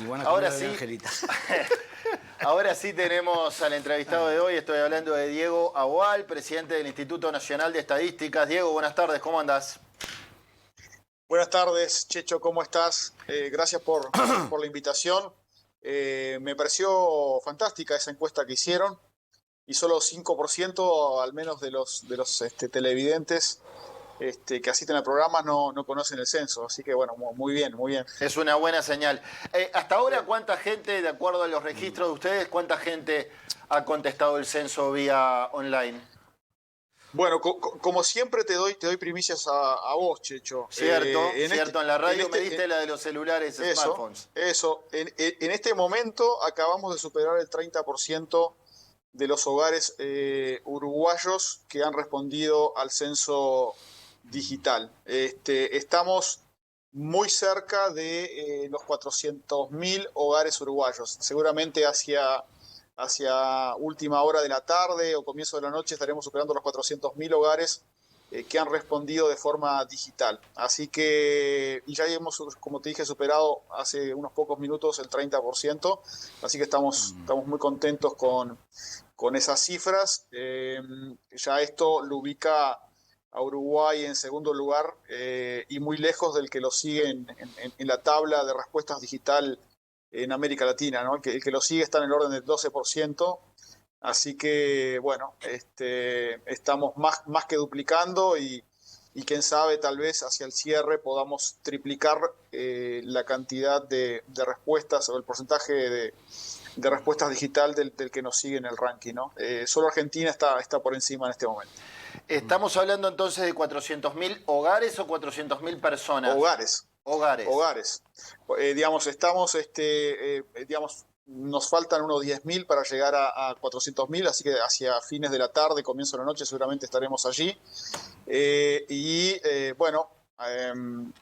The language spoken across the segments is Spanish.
Y buena Ahora comida de sí, Angelita. ahora sí tenemos al entrevistado de hoy. Estoy hablando de Diego Agual, presidente del Instituto Nacional de Estadísticas. Diego, buenas tardes, ¿cómo andás? Buenas tardes, Checho, ¿cómo estás? Gracias por la invitación. Me pareció fantástica esa encuesta que hicieron y solo 5% al menos de los televidentes que asisten al programa no conocen el censo. Así que bueno, muy bien, muy bien. Es una buena señal. Hasta Sí. ahora, ¿cuánta gente, de acuerdo a los registros de ustedes, cuánta gente ha contestado el censo vía online? Bueno, como siempre te doy primicias a vos, Checho. Cierto, En este, cierto, en la en radio me este, diste la de los celulares Eso, smartphones. eso. En este momento acabamos de superar el 30% de los hogares uruguayos que han respondido al censo digital. Estamos muy cerca de los 400.000 hogares uruguayos. Seguramente hacia última hora de la tarde o comienzo de la noche estaremos superando los 400.000 hogares que han respondido de forma digital. Así que, y ya hemos, como te dije, superado hace unos pocos minutos el 30%, así que estamos muy contentos con esas cifras. Ya esto lo ubica a Uruguay en segundo lugar y muy lejos del que lo sigue en la tabla de respuestas digital en América Latina, ¿no? El que lo sigue está en el orden del 12%. Así que, bueno, estamos más que duplicando y quién sabe, tal vez hacia el cierre podamos triplicar la cantidad de respuestas o el porcentaje de respuestas digital del que nos sigue en el ranking, ¿no? Solo Argentina está por encima en este momento. ¿Estamos hablando entonces de 400.000 hogares o 400.000 personas? Hogares, Hogares. hogares. Digamos, digamos, nos faltan unos 10.000 para llegar a 400.000, así que hacia fines de la tarde, comienzo de la noche, seguramente estaremos allí. Bueno,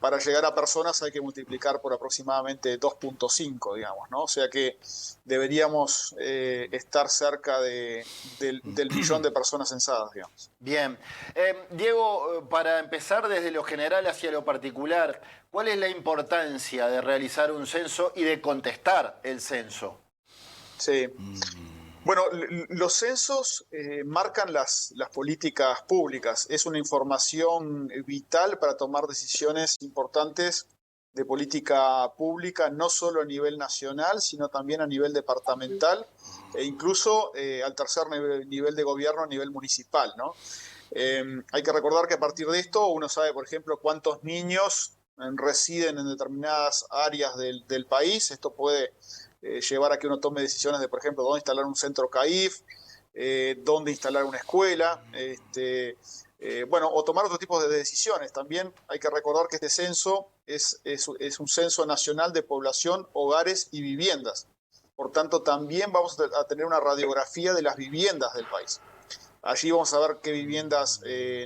para llegar a personas hay que multiplicar por aproximadamente 2,5, digamos, ¿no? O sea que deberíamos estar cerca del millón de personas censadas, digamos. Bien. Diego, para empezar desde lo general hacia lo particular, ¿cuál es la importancia de realizar un censo y de contestar el censo? Sí. Bueno, los censos marcan las políticas públicas. Es una información vital para tomar decisiones importantes de política pública, no solo a nivel nacional, sino también a nivel departamental e incluso al tercer nivel de gobierno, a nivel municipal, ¿no? Hay que recordar que a partir de esto uno sabe, por ejemplo, cuántos niños residen en determinadas áreas del país. Esto puede llevar a que uno tome decisiones de, por ejemplo, dónde instalar un centro CAIF, dónde instalar una escuela, bueno, o tomar otro tipo de decisiones. También hay que recordar que este censo es un censo nacional de población, hogares y viviendas. Por tanto, también vamos a tener una radiografía de las viviendas del país. Allí vamos a ver qué viviendas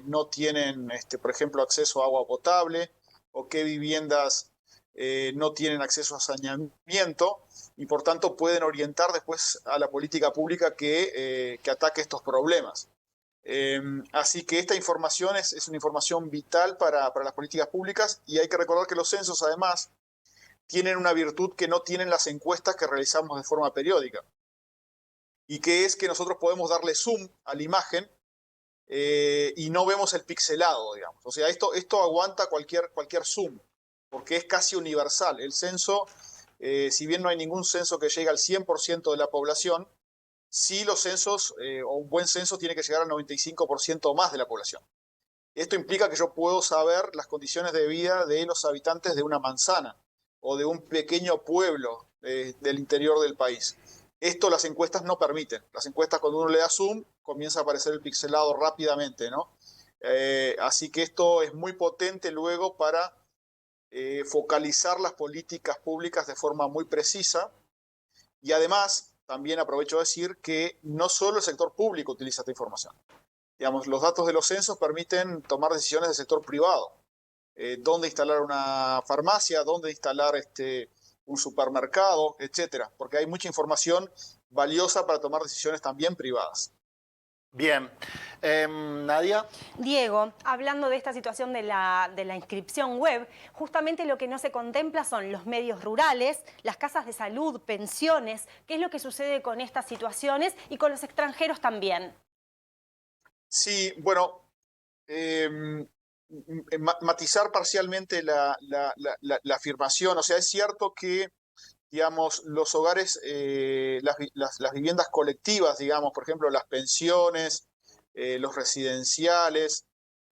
no tienen, por ejemplo, acceso a agua potable o qué viviendas no tienen acceso a saneamiento y por tanto pueden orientar después a la política pública que ataque estos problemas. Así que esta información es una información vital para las políticas públicas y hay que recordar que los censos además tienen una virtud que no tienen las encuestas que realizamos de forma periódica y que es que nosotros podemos darle zoom a la imagen y no vemos el pixelado, digamos. O sea, esto aguanta cualquier zoom, porque es casi universal. El censo, si bien no hay ningún censo que llegue al 100% de la población, sí los censos, o un buen censo tiene que llegar al 95% o más de la población. Esto implica que yo puedo saber las condiciones de vida de los habitantes de una manzana o de un pequeño pueblo del interior del país. Esto las encuestas no permiten. Las encuestas, cuando uno le da zoom, comienza a aparecer el pixelado rápidamente, ¿no? Así que esto es muy potente luego para focalizar las políticas públicas de forma muy precisa. Y además, también aprovecho de decir que no solo el sector público utiliza esta información. Digamos, los datos de los censos permiten tomar decisiones del sector privado. Dónde instalar una farmacia, dónde instalar un supermercado, etcétera, porque hay mucha información valiosa para tomar decisiones también privadas. Bien. Nadia. Diego, hablando de esta situación de la inscripción web, justamente lo que no se contempla son los medios rurales, las casas de salud, pensiones. ¿Qué es lo que sucede con estas situaciones y con los extranjeros también? Sí, bueno, matizar parcialmente la afirmación. O sea, es cierto que, digamos, los hogares, las viviendas colectivas, digamos, por ejemplo, las pensiones, los residenciales,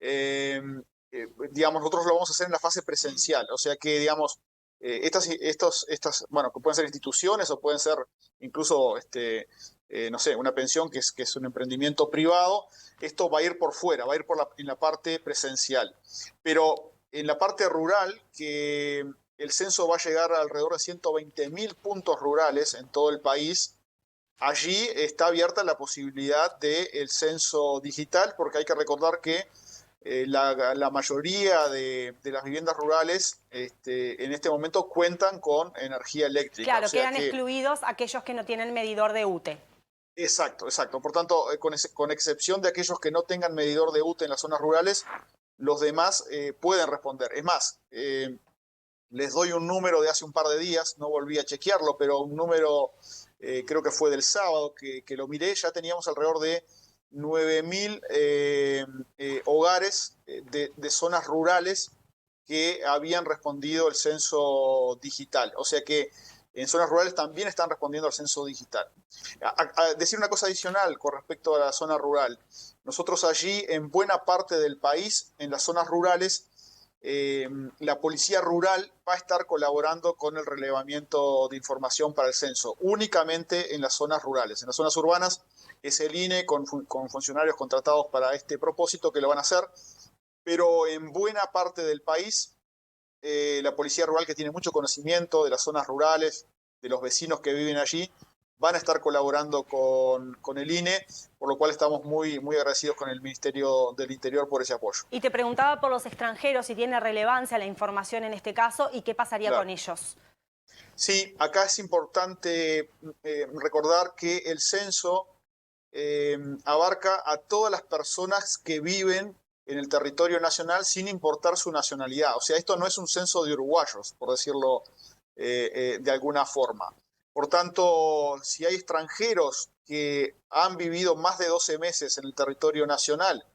eh, digamos, nosotros lo vamos a hacer en la fase presencial. O sea que, digamos, bueno, que pueden ser instituciones o pueden ser incluso, no sé, una pensión que es un emprendimiento privado. Esto va a ir por fuera, va a ir en la parte presencial. Pero en la parte rural, que el censo va a llegar a alrededor de 120.000 puntos rurales en todo el país. Allí está abierta la posibilidad del censo digital, porque hay que recordar que la mayoría de las viviendas rurales en este momento cuentan con energía eléctrica. O Claro, sea quedan que, excluidos aquellos que no tienen medidor de UTE. exacto, exacto. Por tanto, con excepción de aquellos que no tengan medidor de UTE en las zonas rurales, los demás pueden responder. Es más, les doy un número de hace un par de días, no volví a chequearlo, pero un número, creo que fue del sábado que lo miré, ya teníamos alrededor de 9.000 hogares de zonas rurales que habían respondido el censo digital. O sea que en zonas rurales también están respondiendo al censo digital. A decir una cosa adicional con respecto a la zona rural. Nosotros allí, en buena parte del país, en las zonas rurales, la policía rural va a estar colaborando con el relevamiento de información para el censo, únicamente en las zonas rurales. En las zonas urbanas es el INE con funcionarios contratados para este propósito que lo van a hacer, pero en buena parte del país, la policía rural, que tiene mucho conocimiento de las zonas rurales, de los vecinos que viven allí, van a estar colaborando con el INE, por lo cual estamos muy, muy agradecidos con el Ministerio del Interior por ese apoyo. Y te preguntaba por los extranjeros, si tiene relevancia la información en este caso y qué pasaría Claro. con ellos. Sí, acá es importante recordar que el censo abarca a todas las personas que viven en el territorio nacional sin importar su nacionalidad. O sea, esto no es un censo de uruguayos, por decirlo de alguna forma. Por tanto, si hay extranjeros que han vivido más de 12 meses en el territorio nacional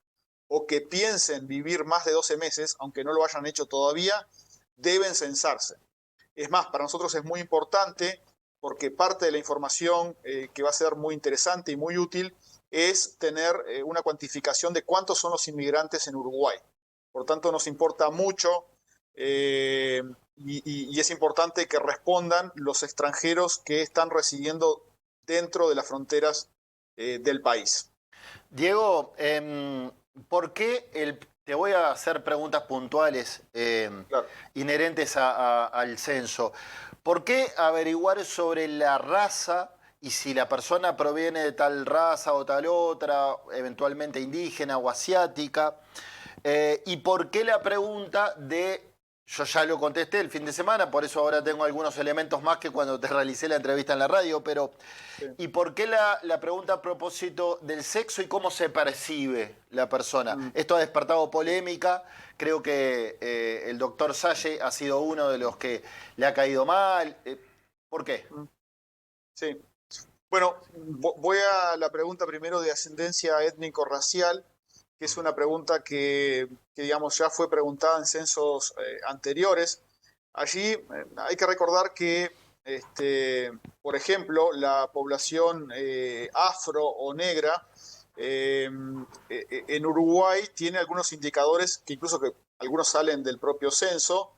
o que piensen vivir más de 12 meses, aunque no lo hayan hecho todavía, deben censarse. Es más, para nosotros es muy importante porque parte de la información que va a ser muy interesante y muy útil es tener una cuantificación de cuántos son los inmigrantes en Uruguay. Por tanto, nos importa mucho y es importante que respondan los extranjeros que están residiendo dentro de las fronteras del país. Diego, ¿por qué te voy a hacer preguntas puntuales Claro. inherentes al censo? ¿Por qué averiguar sobre la raza y si la persona proviene de tal raza o tal otra, eventualmente indígena o asiática? ¿Y por qué la pregunta de... Yo ya lo contesté el fin de semana, por eso ahora tengo algunos elementos más que cuando te realicé la entrevista en la radio, pero Sí. ¿y por qué la pregunta a propósito del sexo y cómo se percibe la persona? Mm. Esto ha despertado polémica, creo que el doctor Salle ha sido uno de los que le ha caído mal. ¿Por qué? Sí. Bueno, voy a la pregunta primero de ascendencia étnico-racial, que es una pregunta que, digamos, ya fue preguntada en censos anteriores. Allí hay que recordar que, por ejemplo, la población afro o negra en Uruguay tiene algunos indicadores que incluso que algunos salen del propio censo,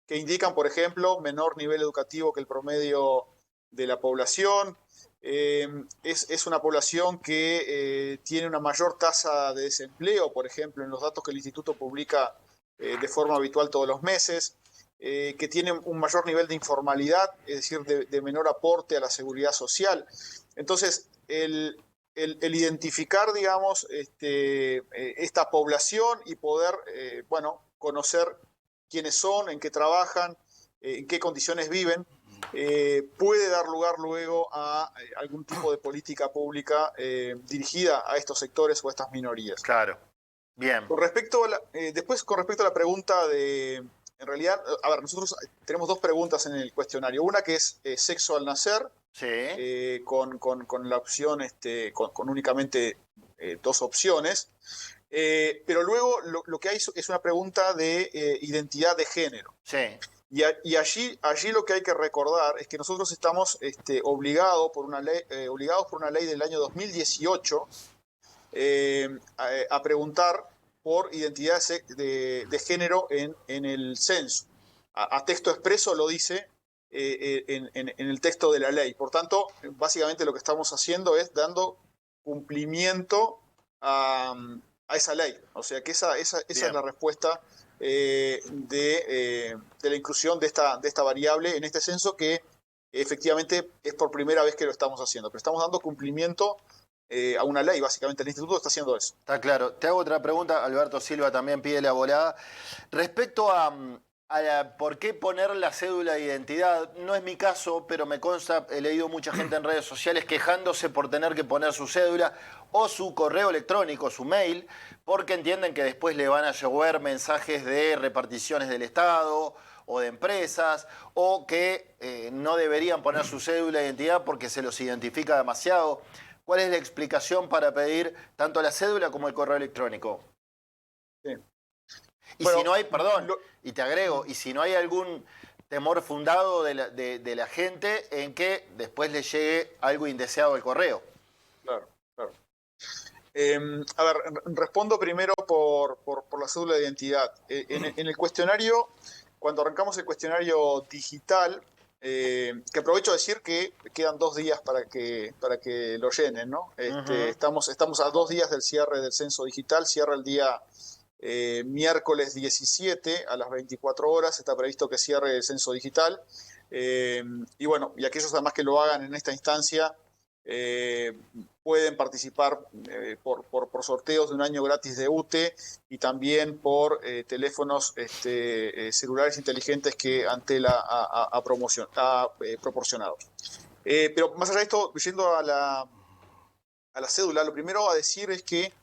que indican, por ejemplo, menor nivel educativo que el promedio de la población. Es una población que tiene una mayor tasa de desempleo, por ejemplo, en los datos que el Instituto publica de forma habitual todos los meses, que tiene un mayor nivel de informalidad, es decir, de menor aporte a la seguridad social. Entonces, el identificar, digamos, esta población y poder, bueno, conocer quiénes son, en qué trabajan, en qué condiciones viven, puede dar lugar luego a algún tipo de política pública dirigida a estos sectores o a estas minorías. Claro. Bien. Después, con respecto a la pregunta de... En realidad, a ver, nosotros tenemos dos preguntas en el cuestionario. Una que es sexo al nacer, Sí. con la opción, con únicamente dos opciones. Pero luego lo que hay es una pregunta de identidad de género. Sí. Y allí lo que hay que recordar es que nosotros estamos obligados por una ley del año 2018 a preguntar por identidad de género en el censo. A texto expreso lo dice en el texto de la ley. Por tanto, básicamente lo que estamos haciendo es dando cumplimiento a esa ley. O sea que esa es la respuesta de la inclusión de esta variable en este censo, que efectivamente es por primera vez que lo estamos haciendo. Pero estamos dando cumplimiento a una ley, básicamente. El instituto está haciendo eso. Está claro. Te hago otra pregunta. Alberto Silva también pide la volada. Respecto a por qué poner la cédula de identidad, no es mi caso, pero me consta, he leído mucha gente en redes sociales quejándose por tener que poner su cédula o su correo electrónico, su mail, porque entienden que después le van a llegar mensajes de reparticiones del Estado o de empresas, o que no deberían poner su cédula de identidad porque se los identifica demasiado. ¿Cuál es la explicación para pedir tanto la cédula como el correo electrónico? Sí. Y bueno, si no hay, perdón, y te agrego, y si no hay algún temor fundado de la gente en que después le llegue algo indeseado al correo. Claro, claro. A ver, respondo primero por la cédula de identidad. En el cuestionario, cuando arrancamos el cuestionario digital, que aprovecho de decir que quedan 2 días para que lo llenen, ¿no? Estamos a 2 días del cierre del censo digital, cierra el día miércoles 17 a las 24 horas, está previsto que cierre el censo digital. Y bueno, y aquellos además que lo hagan en esta instancia pueden participar por sorteos de 1 año gratis de UTE y también por teléfonos celulares inteligentes que Antel ha proporcionado. Pero más allá de esto, yendo a la cédula, lo primero a decir es que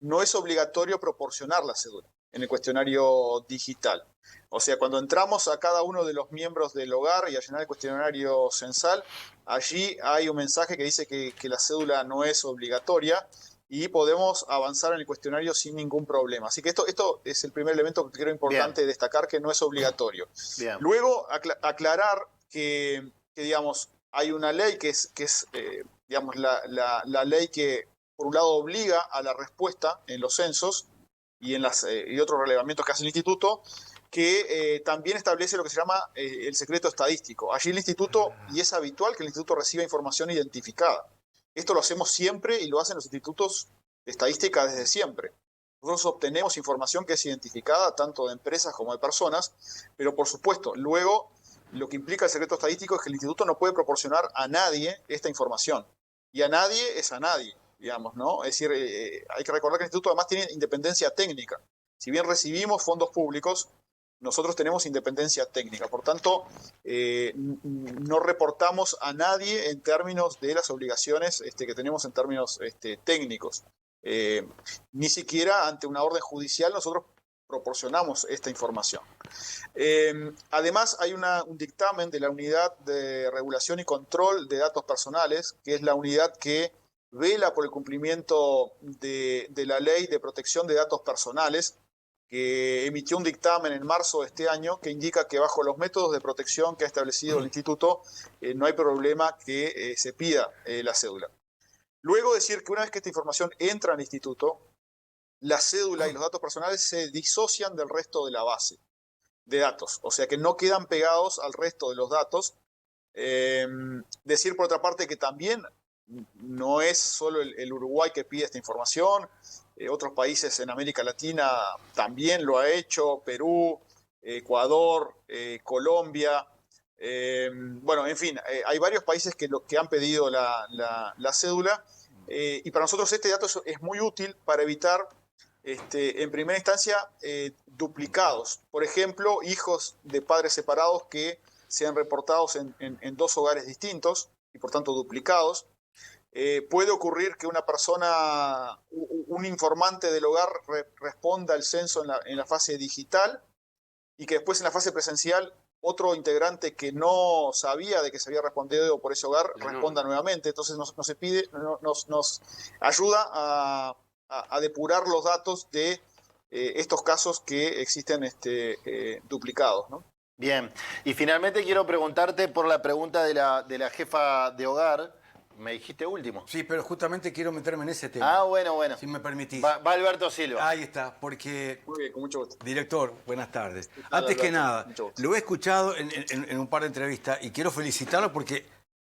no es obligatorio proporcionar la cédula en el cuestionario digital. O sea, cuando entramos a cada uno de los miembros del hogar y a llenar el cuestionario censal, allí hay un mensaje que dice que la cédula no es obligatoria y podemos avanzar en el cuestionario sin ningún problema. Así que esto es el primer elemento que creo importante destacar, que no es obligatorio. Bien. Luego, aclarar que, digamos, hay una ley que es digamos, la ley que, por un lado, obliga a la respuesta en los censos y y otros relevamientos que hace el instituto, que también establece lo que se llama el secreto estadístico. Allí el instituto, y es habitual que el instituto reciba información identificada. Esto lo hacemos siempre y lo hacen los institutos de estadística desde siempre. Nosotros obtenemos información que es identificada tanto de empresas como de personas, pero por supuesto, luego lo que implica el secreto estadístico es que el instituto no puede proporcionar a nadie esta información. Y a nadie es a nadie, digamos, ¿no? Es decir, hay que recordar que el instituto además tiene independencia técnica. Si bien recibimos fondos públicos, nosotros tenemos independencia técnica. Por tanto, no reportamos a nadie en términos de las obligaciones que tenemos en términos técnicos. Ni siquiera ante una orden judicial nosotros proporcionamos esta información. Además, hay un dictamen de la Unidad de Regulación y Control de Datos Personales, que es la unidad que vela por el cumplimiento de la Ley de Protección de Datos Personales, que emitió un dictamen en marzo de este año que indica que bajo los métodos de protección que ha establecido el instituto no hay problema que se pida la cédula. Luego decir que una vez que esta información entra al instituto, la cédula y los datos personales se disocian del resto de la base de datos, o sea que no quedan pegados al resto de los datos. Decir por otra parte que también no es solo el Uruguay que pide esta información, otros países en América Latina también lo ha hecho, Perú, Ecuador, Colombia, bueno, en fin, hay varios países que han pedido la cédula, y para nosotros este dato es muy útil para evitar en primera instancia duplicados. Por ejemplo, hijos de padres separados que sean reportados en 2 hogares distintos y por tanto duplicados. Puede ocurrir que una persona, un informante del hogar responda al censo en la fase digital y que después en la fase presencial otro integrante que no sabía de que se había respondido por ese hogar responda nuevamente. Entonces nos ayuda a depurar los datos de estos casos que existen duplicados, ¿no? Bien, y finalmente quiero preguntarte por la pregunta de la jefa de hogar. Me dijiste último. Sí, pero justamente quiero meterme en ese tema. Ah, bueno. Si me permitís. Va Alberto Silva. Ahí está, porque... Muy bien, con mucho gusto. Director, buenas tardes. ¿Qué tal, Antes que Alberto? nada, Mucho gusto. lo he escuchado en un par de entrevistas y quiero felicitarlo porque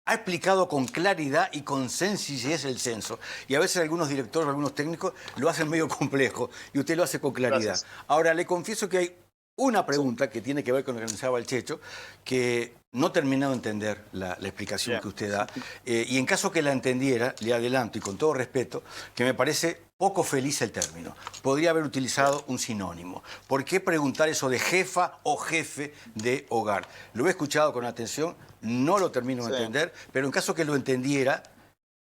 ha explicado con claridad y con sencillez el censo. Y a veces algunos directores, algunos técnicos lo hacen medio complejo y usted lo hace con claridad. Gracias. Ahora, le confieso que hay una pregunta que tiene que ver con lo que anunciaba el Checho, que no he terminado de entender la explicación que usted da. Y en caso que la entendiera, le adelanto, y con todo respeto, que me parece poco feliz el término. Podría haber utilizado un sinónimo. ¿Por qué preguntar eso de jefa o jefe de hogar? Lo he escuchado con atención, no lo termino de entender, pero en caso que lo entendiera,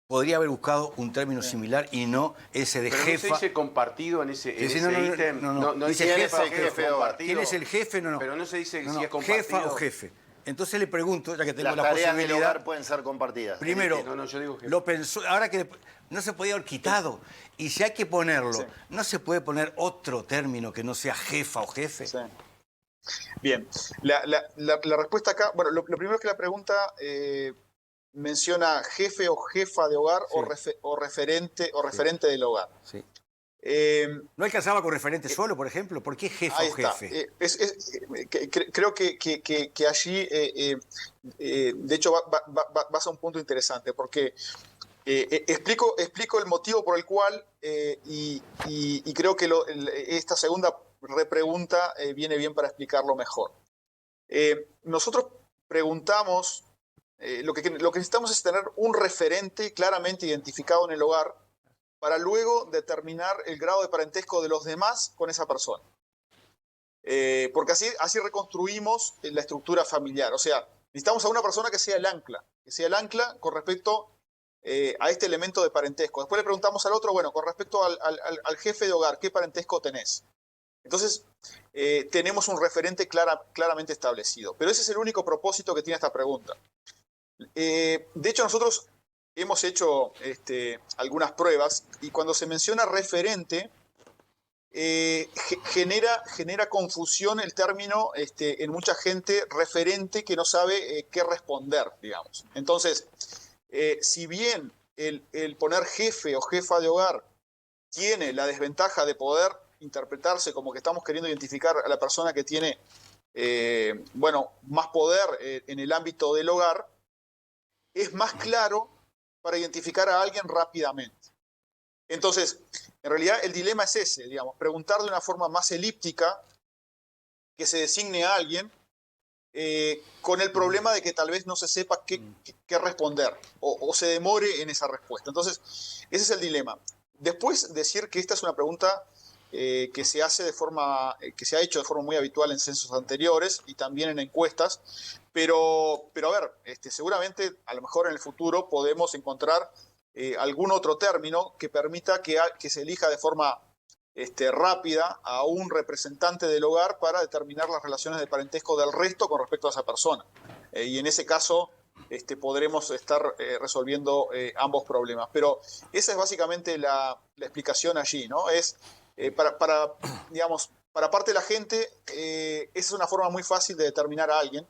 podría haber buscado un término similar y no ese de pero jefa. no se dice compartido en ese, Sí, ítem. no. Dice Dice jefa o jefe jefe de hogar. compartido. ¿Quién es el jefe? No. Pero no se dice si es compartido. Jefa o jefe. Entonces le pregunto, ya que tengo Las la tareas del posibilidad. hogar pueden ser compartidas. Primero, yo digo jefe. lo pensó, ahora que no se podía haber quitado. Y si hay que ponerlo, ¿no se puede poner otro término que no sea jefa o jefe? Sí. Bien, la respuesta acá, bueno, lo primero es que la pregunta menciona jefe o jefa de hogar o referente del hogar. Sí. ¿No alcanzaba con referente solo, por ejemplo? ¿Por qué jefa Ahí o está. jefe? Creo que allí, de hecho, vas a un punto interesante, porque explico el motivo por el cual, y creo que esta segunda repregunta viene bien para explicarlo mejor. Nosotros preguntamos, lo que necesitamos es tener un referente claramente identificado en el hogar para luego determinar el grado de parentesco de los demás con esa persona. Porque así reconstruimos la estructura familiar. O sea, necesitamos a una persona que sea el ancla con respecto a este elemento de parentesco. Después le preguntamos al otro, bueno, con respecto al jefe de hogar, ¿qué parentesco tenés? Entonces, tenemos un referente claramente establecido. Pero ese es el único propósito que tiene esta pregunta. De hecho, nosotros hemos hecho algunas pruebas y cuando se menciona referente, genera confusión el término en mucha gente referente que no sabe qué responder, digamos. Entonces, si bien el poner jefe o jefa de hogar tiene la desventaja de poder interpretarse como que estamos queriendo identificar a la persona que tiene más poder en el ámbito del hogar, es más claro para identificar a alguien rápidamente. Entonces, en realidad el dilema es ese, digamos, preguntar de una forma más elíptica que se designe a alguien con el problema de que tal vez no se sepa qué responder o se demore en esa respuesta. Entonces, ese es el dilema. Después, decir que esta es una pregunta que se ha hecho de forma muy habitual en censos anteriores y también en encuestas, pero a ver, seguramente a lo mejor en el futuro podemos encontrar algún otro término que permita que se elija de forma rápida a un representante del hogar para determinar las relaciones de parentesco del resto con respecto a esa persona. Y en ese caso podremos estar resolviendo ambos problemas. Pero esa es básicamente la explicación allí, ¿no? Es digamos, para parte de la gente, esa es una forma muy fácil de determinar a alguien,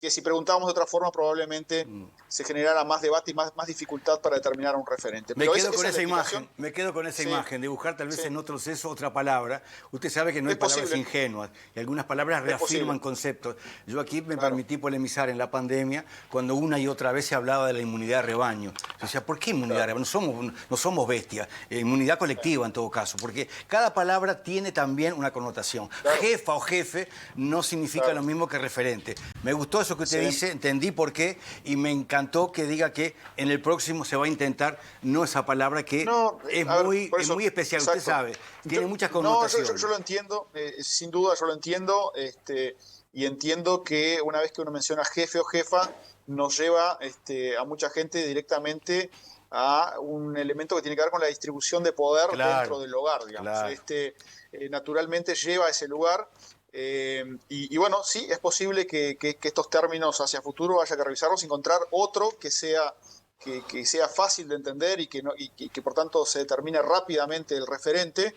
que si preguntábamos de otra forma probablemente se generara más debate y más dificultad para determinar un referente. Me quedo con esa imagen, de buscar tal vez en otro censo otra palabra. Usted sabe que no hay palabras ingenuas y algunas palabras reafirman conceptos. Yo aquí me permití polemizar en la pandemia cuando una y otra vez se hablaba de la inmunidad de rebaño. Yo decía, ¿por qué inmunidad de rebaño? No somos bestias, inmunidad colectiva en todo caso, porque cada palabra tiene también una connotación. Jefa o jefe no significa lo mismo que referente. Me gustó eso que usted dice, entendí por qué y me encantó que diga que en el próximo se va a intentar no esa palabra que es muy especial, usted sabe, tiene muchas connotaciones. Yo lo entiendo, sin duda yo lo entiendo, y entiendo que una vez que uno menciona jefe o jefa, nos lleva a mucha gente directamente a un elemento que tiene que ver con la distribución de poder dentro del hogar, digamos. Claro. Naturalmente lleva a ese lugar. Y bueno, sí, es posible que estos términos hacia futuro haya que revisarlos y encontrar otro que sea fácil de entender y que por tanto se determine rápidamente el referente,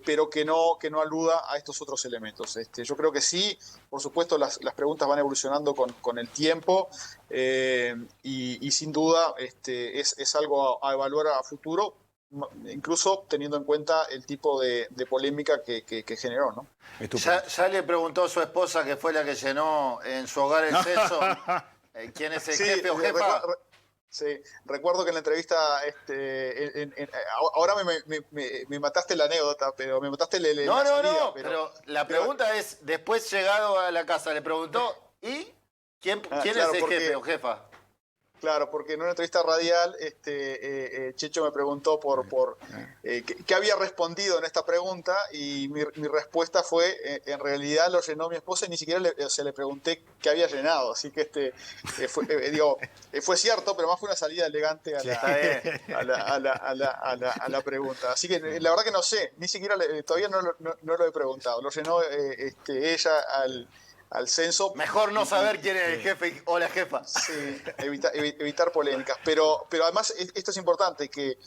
pero que no aluda a estos otros elementos. Yo creo que sí, por supuesto, las preguntas van evolucionando con el tiempo, y sin duda es algo a evaluar a futuro, incluso teniendo en cuenta el tipo de polémica que generó, ¿no? Ya le preguntó a su esposa, que fue la que llenó en su hogar el censo, ¿quién es el jefe o jefa? Sí, recuerdo que en la entrevista, ahora me mataste la anécdota, pero me mataste la salida, pero la pregunta es, después llegado a la casa, le preguntó, ¿y quién claro, es el jefe o jefa? Claro, porque en una entrevista radial Checho me preguntó qué había respondido en esta pregunta, y mi respuesta fue, en realidad lo llenó mi esposa y ni siquiera le pregunté qué había llenado. Así que fue cierto, pero más fue una salida elegante a la pregunta. Así que la verdad que no sé, ni siquiera todavía no lo he preguntado. Lo llenó ella al censo. Mejor no saber quién es el jefe o la jefa. Sí, evitar polémicas. Pero además esto es importante, que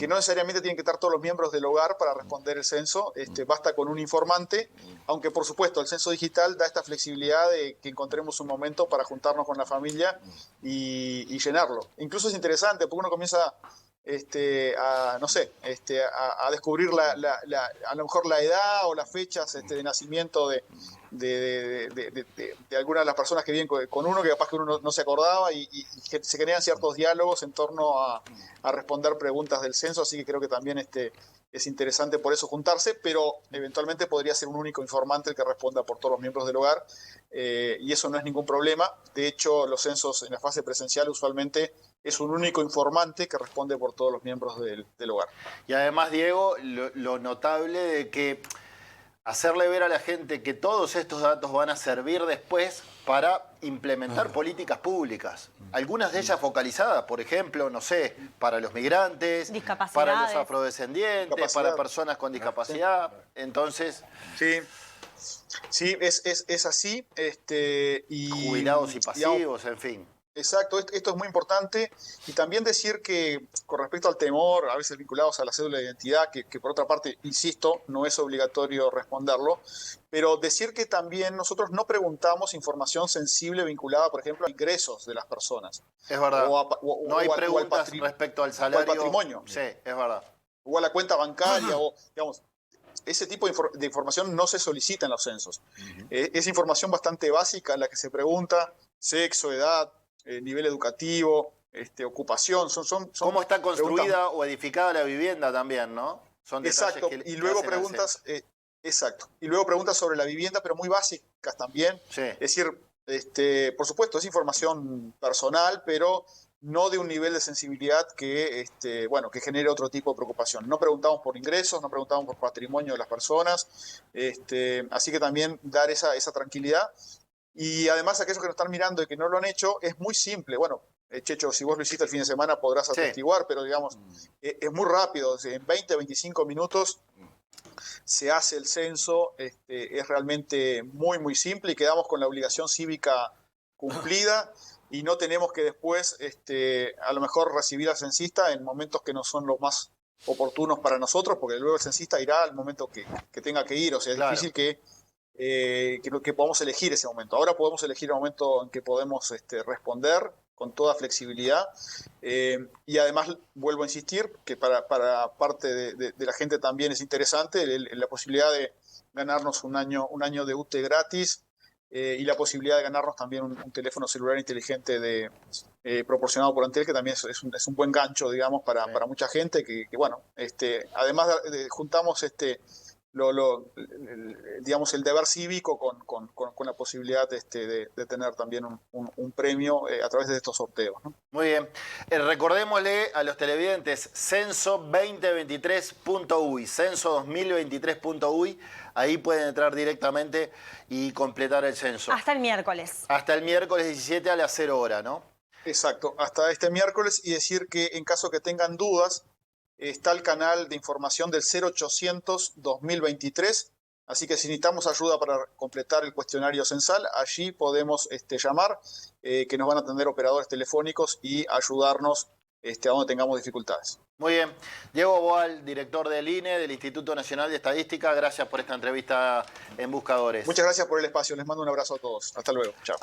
no necesariamente tienen que estar todos los miembros del hogar para responder el censo. Basta con un informante, aunque por supuesto el censo digital da esta flexibilidad de que encontremos un momento para juntarnos con la familia y llenarlo. Incluso es interesante porque uno comienza a descubrir a lo mejor la edad o las fechas de nacimiento de algunas de las personas que viven con uno, que capaz que uno no se acordaba, y que se crean ciertos diálogos en torno a responder preguntas del censo. Así que creo que también es interesante por eso juntarse, pero eventualmente podría ser un único informante el que responda por todos los miembros del hogar, y eso no es ningún problema. De hecho, los censos en la fase presencial usualmente es un único informante que responde por todos los miembros del hogar. Y además, Diego, lo notable de que hacerle ver a la gente que todos estos datos van a servir después para implementar políticas públicas. Algunas de ellas focalizadas, por ejemplo, no sé, para los migrantes, para los afrodescendientes, para personas con discapacidad. Entonces... Sí, es así. Jubilados y pasivos, en fin. Exacto, esto es muy importante. Y también decir que con respecto al temor, a veces vinculados a la cédula de identidad, que por otra parte, insisto, no es obligatorio responderlo, pero decir que también nosotros no preguntamos información sensible vinculada, por ejemplo, a ingresos de las personas. Es verdad. No hay preguntas respecto al salario. O al patrimonio. Sí, es verdad. O a la cuenta bancaria, o digamos... Ese tipo de información no se solicita en los censos. Es información bastante básica en la que se pregunta sexo, edad, nivel educativo, ocupación. Son ¿Cómo está construida o edificada la vivienda también, no? Son detalles. Exacto. Y luego preguntas, exacto. Y luego preguntas sobre la vivienda, pero muy básicas también. Sí. Es decir, por supuesto, es información personal, pero no de un nivel de sensibilidad que genere otro tipo de preocupación. No preguntamos por ingresos, no preguntamos por patrimonio de las personas, así que también dar esa tranquilidad. Y además, aquellos que nos están mirando y que no lo han hecho, es muy simple. Bueno, Checho, si vos lo hiciste el fin de semana podrás atestiguar, pero digamos, es muy rápido. En 20, 25 minutos se hace el censo, es realmente muy, muy simple, y quedamos con la obligación cívica cumplida. Y no tenemos que después, a lo mejor, recibir al censista en momentos que no son los más oportunos para nosotros, porque luego el censista irá al momento que tenga que ir. O sea, es difícil que podamos elegir ese momento. Ahora podemos elegir el momento en que podemos responder con toda flexibilidad. Y además, vuelvo a insistir, que para parte de la gente también es interesante la posibilidad de ganarnos un año de UTE gratis. Y la posibilidad de ganarnos también un teléfono celular inteligente proporcionado por Antel, que también es un buen gancho, digamos, para mucha gente, que bueno, además juntamos digamos, el deber cívico con la posibilidad de tener también un premio a través de estos sorteos, ¿no? Muy bien. Recordémosle a los televidentes, censo2023.uy, censo2023.uy, ahí pueden entrar directamente y completar el censo. Hasta el miércoles. Hasta el miércoles 17 a las 0 horas, ¿no? Exacto, hasta este miércoles, y decir que en caso que tengan dudas, está el canal de información del 0800-2023, así que si necesitamos ayuda para completar el cuestionario censal, allí podemos llamar, que nos van a atender operadores telefónicos y ayudarnos a donde tengamos dificultades. Muy bien. Diego Boal, director del INE, del Instituto Nacional de Estadística, gracias por esta entrevista en Buscadores. Muchas gracias por el espacio, les mando un abrazo a todos. Hasta luego. Chao.